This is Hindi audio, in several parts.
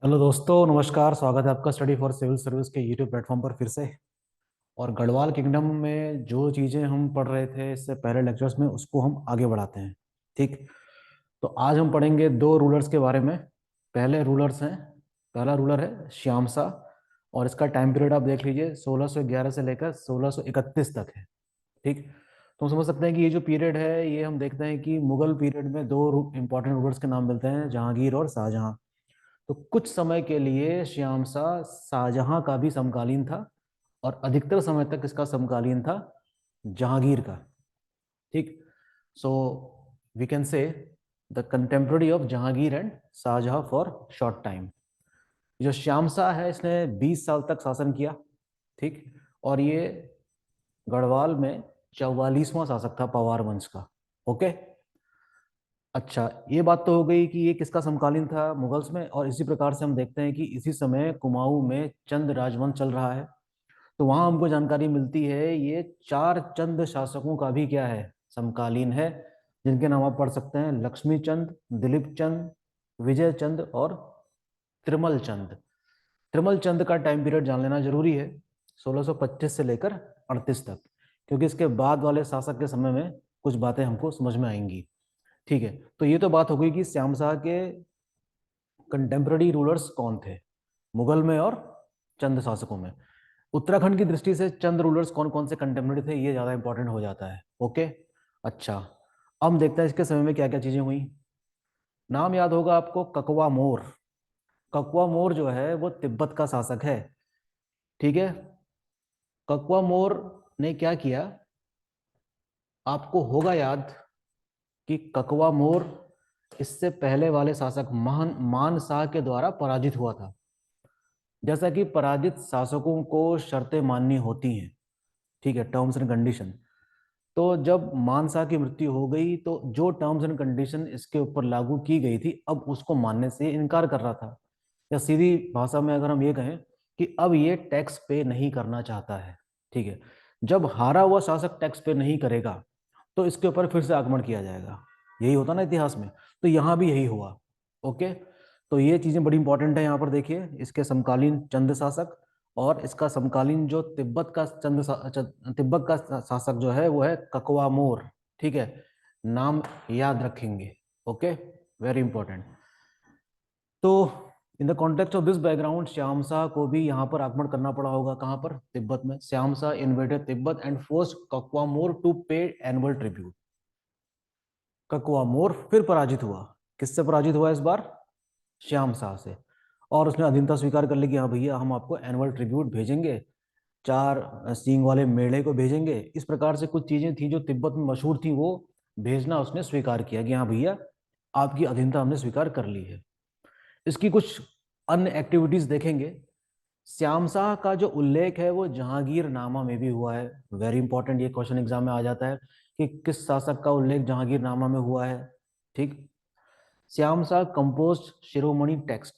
हेलो दोस्तों, नमस्कार। स्वागत है आपका स्टडी फॉर सिविल सर्विस के यूट्यूब प्लेटफॉर्म पर फिर से। और गढ़वाल किंगडम में जो चीज़ें हम पढ़ रहे थे इससे पहले लेक्चर्स में, उसको हम आगे बढ़ाते हैं। ठीक। तो आज हम पढ़ेंगे दो रूलर्स के बारे में। पहले रूलर्स हैं पहला रूलर है श्याम शाह, और इसका टाइम पीरियड आप देख लीजिए, 1611 से लेकर 1631 तक है। ठीक। तो हम समझ सकते हैं कि ये जो पीरियड है, ये हम देखते हैं कि मुगल पीरियड में दो इंपॉर्टेंट रूलर्स के नाम मिलते हैं, जहांगीर और शाहजहां। तो कुछ समय के लिए श्याम शाह शाहजहां का भी समकालीन था, और अधिकतर समय तक इसका समकालीन था जहांगीर का। ठीक। So we can say the contemporary of Jahangir and Shahjahan for short time. जो श्याम शाह है, इसने 20 साल तक शासन किया। ठीक। और ये गढ़वाल में 44वां शासक था पवार वंश का। ओके। अच्छा, ये बात तो हो गई कि ये किसका समकालीन था, मुगल्स में। और इसी प्रकार से हम देखते हैं कि इसी समय कुमाऊं में चंद राजवंश चल रहा है। तो वहां हमको जानकारी मिलती है, ये चार चंद शासकों का भी क्या है, समकालीन है, जिनके नाम आप पढ़ सकते हैं: लक्ष्मी चंद, दिलीप चंद, विजय चंद और त्रिमल चंद। त्रिमल चंद का टाइम पीरियड जान लेना जरूरी है, 1625 से लेकर 38 तक, क्योंकि इसके बाद वाले शासक के समय में कुछ बातें हमको समझ में आएंगी। ठीक है। तो ये तो बात हो गई कि श्याम शाह के कंटेम्प्रेरी रूलर्स कौन थे, मुगल में और चंद शासकों में। उत्तराखंड की दृष्टि से चंद रूलर्स कौन कौन से कंटेम्प्रेरी थे, ये ज्यादा इंपॉर्टेंट हो जाता है। ओके। अच्छा, अब हम देखते हैं इसके समय में क्या क्या चीजें हुई। नाम याद होगा आपको, ककवा मोर। ककवा मोर जो है वो तिब्बत का शासक है। ठीक है। ककवा मोर ने क्या किया, आपको होगा याद कि ककवा मोर इससे पहले वाले शासक मान शाह के द्वारा पराजित हुआ था। जैसा कि पराजित शासकों को शर्तें माननी होती हैं, ठीक है, टर्म्स एंड कंडीशन। तो जब मानसा की मृत्यु हो गई, तो जो टर्म्स एंड कंडीशन इसके ऊपर लागू की गई थी, अब उसको मानने से इनकार कर रहा था। या सीधी भाषा में अगर हम ये कहें कि अब ये टैक्स पे नहीं करना चाहता है। ठीक है। जब हारा हुआ शासक टैक्स पे नहीं करेगा, तो इसके ऊपर फिर से आक्रमण किया जाएगा। यही होता ना इतिहास में। तो यहाँ भी यही हुआ। ओके। तो ये चीजें बड़ी इंपॉर्टेंट है। यहाँ पर देखिए, इसके समकालीन चंद शासक और इसका समकालीन जो तिब्बत का शासक जो है वो है ककवा मोर। ठीक है। नाम याद रखेंगे। ओके। Very important. तो in the context of this background, Shyam Shah को भी यहाँ पर आक्रमण करना पड़ा होगा। कहाँ पर? तिब्बत में। Shyam Shah invaded Tibet and forced Kakwa Mor to pay annual tribute. Kakwa Mor फिर पराजित हुआ। किससे पराजित हुआ इस बार? श्याम शाह से। और उसने अधीनता स्वीकार कर ली कि हाँ भैया, हम आपको एनुअल ट्रिब्यूट भेजेंगे, चार सींग वाले मेढ़े को भेजेंगे। इस प्रकार से कुछ चीजें थी जो तिब्बत में मशहूर थी, वो भेजना उसने स्वीकार किया कि हाँ भैया, आपकी अधीनता हमने स्वीकार कर ली है। इसकी कुछ अन्य एक्टिविटीज देखेंगे। श्याम शाह का जो उल्लेख है वो जहांगीर नामा में भी हुआ है। वेरी इंपॉर्टेंट, ये क्वेश्चन एग्जाम में आ जाता है कि किस शासक का उल्लेख जहांगीर नामा में हुआ है। ठीक। श्याम शाह कंपोज शिरोमणि टेक्स्ट।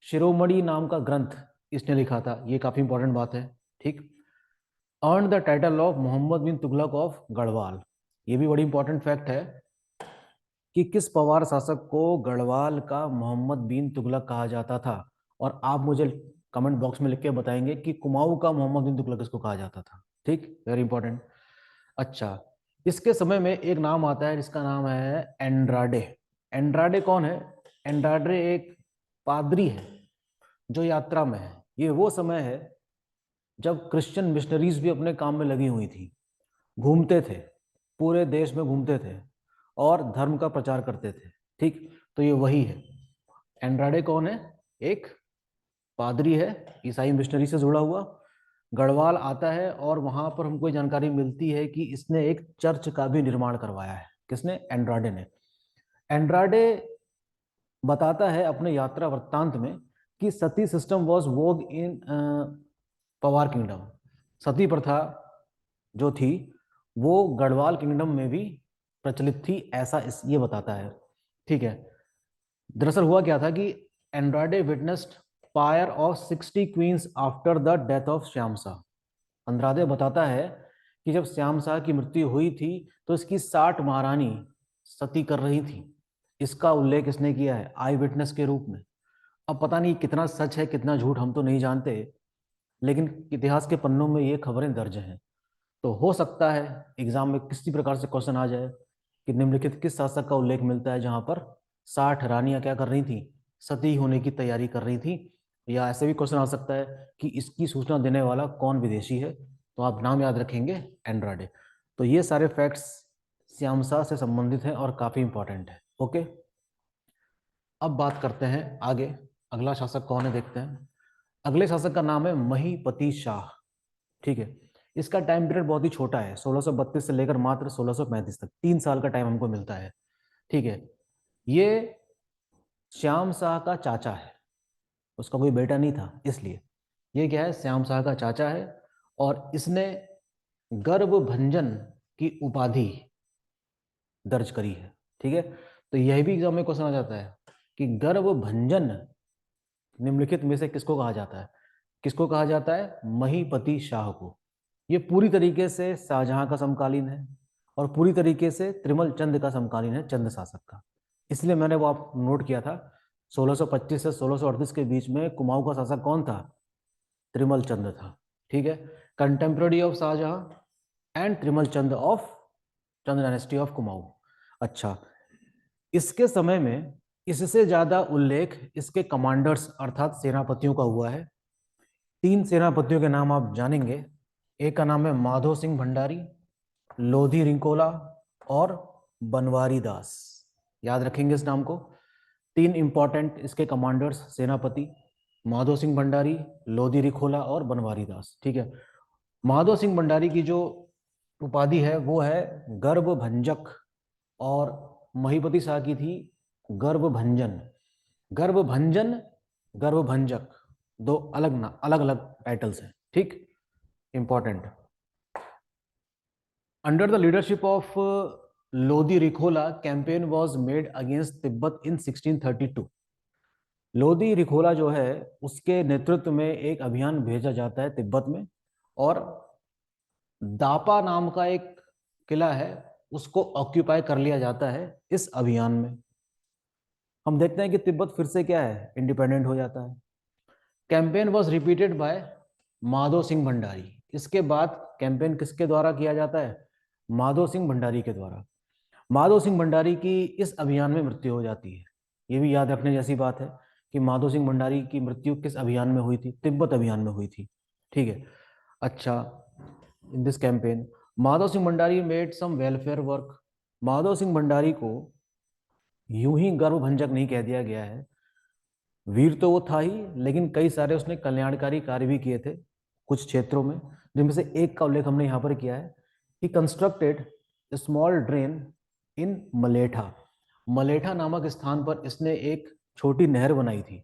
शिरोमणि नाम का ग्रंथ इसने लिखा था, ये काफी इंपॉर्टेंट बात है। ठीक। Earn the title of Mohammad bin Tughlaq of Garhwal. ये भी बड़ी इंपॉर्टेंट फैक्ट है कि किस पवार शासक को गढ़वाल का मोहम्मद बिन तुगलक कहा जाता था। और आप मुझे कमेंट बॉक्स में लिख के बताएंगे कि कुमाऊं का मोहम्मद बिन तुगलक किसको कहा जाता था। ठीक। Very important. अच्छा, इसके समय में एक नाम आता है जिसका नाम है एंड्राडे। एंड्राडे कौन है? एंड्राडे एक पादरी है जो यात्रा में है। ये वो समय है जब क्रिश्चियन मिशनरीज भी अपने काम में लगी हुई थी, घूमते थे, पूरे देश में घूमते थे और धर्म का प्रचार करते थे। ठीक। तो ये वही है। एंड्राडे कौन है? एक पादरी है, ईसाई मिशनरी से जुड़ा हुआ। गढ़वाल आता है और वहां पर हमको जानकारी मिलती है कि इसने एक चर्च का भी निर्माण करवाया है। किसने? एंड्राडे ने। एंड्राडे बताता है अपने यात्रा वृत्तांत में कि sati system was vogue in Pawar kingdom. Sati प्रथा जो थी वो गढ़वाल किंगडम में भी प्रचलित थी, ऐसा ये बताता है। ठीक है। दरअसल हुआ क्या था कि Andrade witnessed fire of 60 queens after the death of Shyam Shah. Andrade बताता है कि जब श्याम शाह की मृत्यु हुई थी, तो इसकी 60 महारानी सती कर रही थी। इसका उल्लेख इसने किया है आई विटनेस के रूप में। अब पता नहीं कितना सच है कितना झूठ हम तो नहीं जानते, लेकिन इतिहास के पन्नों में ये खबरें दर्ज हैं। तो हो सकता है एग्जाम में किसी प्रकार से क्वेश्चन आ जाए कि निम्नलिखित किस शासक का उल्लेख मिलता है जहां पर 60 रानियां क्या कर रही थी, सती होने की तैयारी कर रही थी। या ऐसे भी क्वेश्चन आ सकता है कि इसकी सूचना देने वाला कौन विदेशी है, तो आप नाम याद रखेंगे, एंड्राडे। तो ये सारे फैक्ट्स श्यामशाह से संबंधित हैं और काफी इंपॉर्टेंट है। ओके, अब बात करते हैं आगे, अगला शासक कौन है देखते हैं। अगले शासक का नाम है महीपति शाह। ठीक है, इसका टाइम पीरियड बहुत ही छोटा है, 1632 से लेकर मात्र 1635 तक, 3 साल का टाइम हमको मिलता है। ठीक है, ये श्याम शाह का चाचा है, उसका कोई बेटा नहीं था, इसलिए ये क्या है, श्याम शाह का चाचा है। और इसने गर्भभंजन की उपाधि दर्ज करी है। ठीक है, तो यह भी एग्जाम में क्वेश्चन आ जाता है कि गर्भभंजन निम्नलिखित में से किसको कहा जाता है, किसको कहा जाता है, महीपति शाह को। ये पूरी तरीके से शाहजहां का समकालीन है और पूरी तरीके से त्रिमल चंद का समकालीन है, चंद शासक का। इसलिए मैंने वो आप नोट किया था, 1625 से 1638 के बीच में कुमाऊं का शासक कौन था, त्रिमल चंद था। ठीक है, contemporary of Shahjahan and Trimal Chand of Chand dynasty of Kumaon. अच्छा, इसके समय में इससे ज्यादा उल्लेख इसके कमांडर्स अर्थात सेनापतियों का हुआ है। 3 सेनापतियों के नाम आप जानेंगे, एक का नाम है माधो सिंह भंडारी, लोधी रिंकोला और बनवारी दास। याद रखेंगे इस नाम को। 3 इंपॉर्टेंट इसके कमांडर्स सेनापति, माधो सिंह भंडारी, लोधी रिखोला और बनवारी दास। ठीक है, माधो सिंह भंडारी की जो उपाधि है वो है गर्भभंजक, और महीपति शाह की थी गर्भभंजन। गर्भभंजन, गर्भभंजक, दो अलग अलग टाइटल्स हैं। ठीक, important. Under the leadership of Lodhi Rikhola campaign was made against Tibet in 1632। Lodhi Rikhola जो है उसके नेतृत्व में एक अभियान भेजा जाता है तिब्बत में, और दापा नाम का एक किला है उसको ऑक्यूपाई कर लिया जाता है इस अभियान में। हम देखते हैं कि तिब्बत फिर से क्या है, इंडिपेंडेंट हो जाता है। Campaign was repeated bye Madho Singh Bhandari. इसके बाद कैंपेन किसके द्वारा किया जाता है, माधो सिंह भंडारी के द्वारा। माधो सिंह भंडारी की इस अभियान में मृत्यु हो जाती है। ये भी याद रखने जैसी बात है कि माधो सिंह भंडारी की मृत्यु किस अभियान में हुई थी, तिब्बत अभियान में हुई थी। ठीक है, अच्छा, in this campaign Madhav Singh Bhandari made some welfare work. Madhav Singh Bhandari को यूं ही गर्भभंजक नहीं कह दिया गया है, वीर तो वो था ही, लेकिन कई सारे उसने कल्याणकारी कार्य भी किए थे कुछ क्षेत्रों में, जिनमें से एक का उल्लेख हमने यहाँ पर किया है। He constructed small drain in Maletha. Maletha नामक स्थान पर इसने एक छोटी नहर बनाई थी।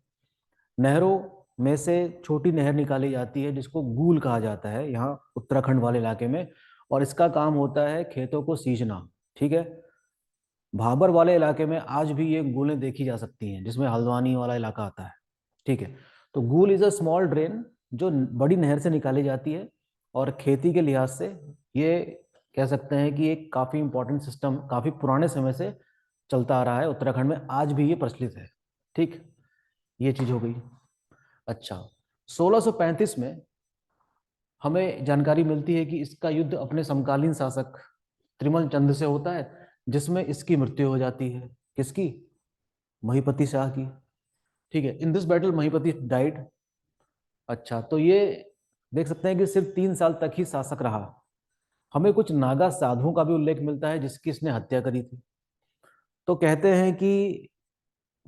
नहरों में से छोटी नहर निकाली जाती है जिसको गूल कहा जाता है यहाँ उत्तराखंड वाले इलाके में, और इसका काम होता है खेतों को सींचना। ठीक है, भाबर वाले इलाके में आज भी ये गूलें देखी जा सकती हैं, जिसमें हल्द्वानी वाला इलाका आता है। ठीक है, तो गूल इज अ स्मॉल ड्रेन जो बड़ी नहर से निकाली जाती है, और खेती के लिहाज से ये कह सकते हैं कि एक काफी इंपॉर्टेंट सिस्टम काफी पुराने समय से चलता आ रहा है उत्तराखंड में, आज भी ये प्रचलित है। ठीक, ये चीज हो गई। अच्छा, 1635 में हमें जानकारी मिलती है कि इसका युद्ध अपने समकालीन शासक त्रिमल चंद से होता है, जिसमें इसकी मृत्यु हो जाती है। किसकी, महीपति शाह की। ठीक है, इन दिस बैटल महीपति डाइड। अच्छा, तो ये देख सकते हैं कि सिर्फ 3 साल तक ही शासक रहा। हमें कुछ नागा साधुओं का भी उल्लेख मिलता है जिसकी इसने हत्या करी थी। तो कहते हैं कि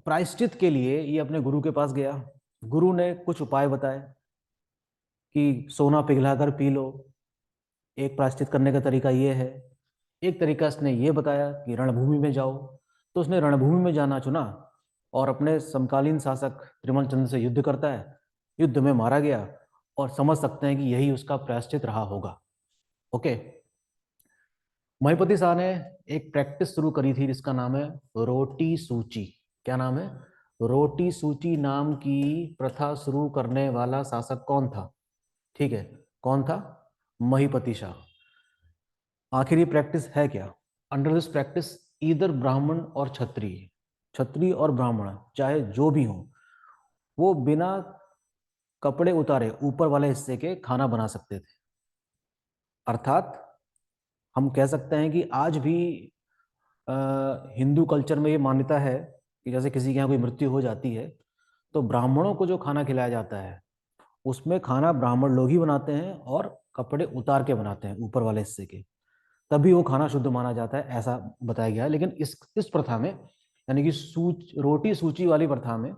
प्रायश्चित के लिए ये अपने गुरु के पास गया, गुरु ने कुछ उपाय बताए कि सोना पिघलाकर पी लो, एक प्रायश्चित करने का तरीका ये है। एक तरीका उसने ये बताया कि रणभूमि में जाओ, तो उसने रणभूमि में जाना चुना और अपने समकालीन शासक त्रिमल चंद से युद्ध करता है, युद्ध में मारा गया, और समझ सकते हैं कि यही उसका प्रायश्चित रहा होगा। ओके, महीपति शाह ने एक प्रैक्टिस शुरू करी थी जिसका नाम है रोटी सूची। क्या नाम है, रोटी सूची नाम की प्रथा शुरू करने वाला शासक कौन था, ठीक है, कौन था, महीपति शाह। आखिर ये प्रैक्टिस है क्या, अंडर दिस प्रैक्टिस ईदर ब्राह्मण और क्षत्रिय, क्षत्रिय और ब्राह्मण चाहे जो भी हो, वो बिना कपड़े उतारे ऊपर वाले हिस्से के खाना बना सकते थे। अर्थात हम कह सकते हैं कि आज भी अ, हिंदू कल्चर में ये मान्यता है कि जैसे किसी के यहाँ कोई मृत्यु हो जाती है तो ब्राह्मणों को जो खाना खिलाया जाता है उसमें खाना ब्राह्मण लोग ही बनाते हैं और कपड़े उतार के बनाते हैं ऊपर वाले हिस्से के, तभी वो खाना शुद्ध माना जाता है, ऐसा बताया गया है। लेकिन इस प्रथा में, यानी कि रोटी सूची वाली प्रथा में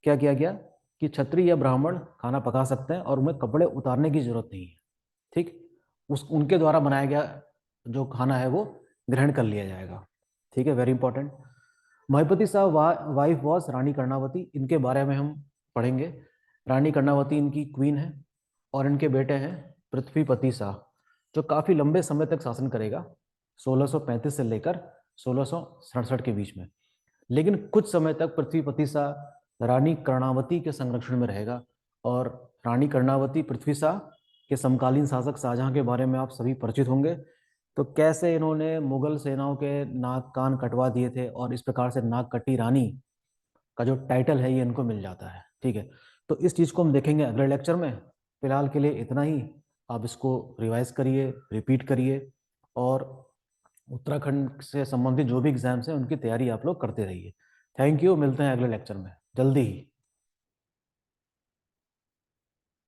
क्या किया गया कि क्षत्रिय या ब्राह्मण खाना पका सकते हैं और उन्हें कपड़े उतारने की जरूरत नहीं है। ठीक, उस उनके द्वारा बनाया गया जो खाना है वो ग्रहण कर लिया जाएगा। ठीक है, वेरी इंपॉर्टेंट। महीपति साहब वाइफ वॉज रानी कर्णावती, इनके बारे में हम पढ़ेंगे। रानी कर्णावती इनकी क्वीन है और इनके बेटे हैं पृथ्वीपति शाह, जो काफी लंबे समय तक शासन करेगा, 1635 से लेकर 1667 के बीच में। लेकिन कुछ समय तक पृथ्वीपति शाह रानी कर्णावती के संरक्षण में रहेगा। और रानी कर्णावती पृथ्वी शाह के समकालीन शासक शाहजहां के बारे में आप सभी परिचित होंगे। तो कैसे इन्होंने मुगल सेनाओं के नाक कान कटवा दिए थे और इस प्रकार से नाक कटी रानी का जो टाइटल है ये इनको मिल जाता है। ठीक है, तो इस चीज़ को हम देखेंगे अगले लेक्चर में। फिलहाल के लिए इतना ही। आप इसको रिवाइज करिए, रिपीट करिए, और उत्तराखंड से संबंधित जो भी एग्जाम्स हैं उनकी तैयारी आप लोग करते रहिए। थैंक यू, मिलते हैं अगले लेक्चर में जल्दी ही।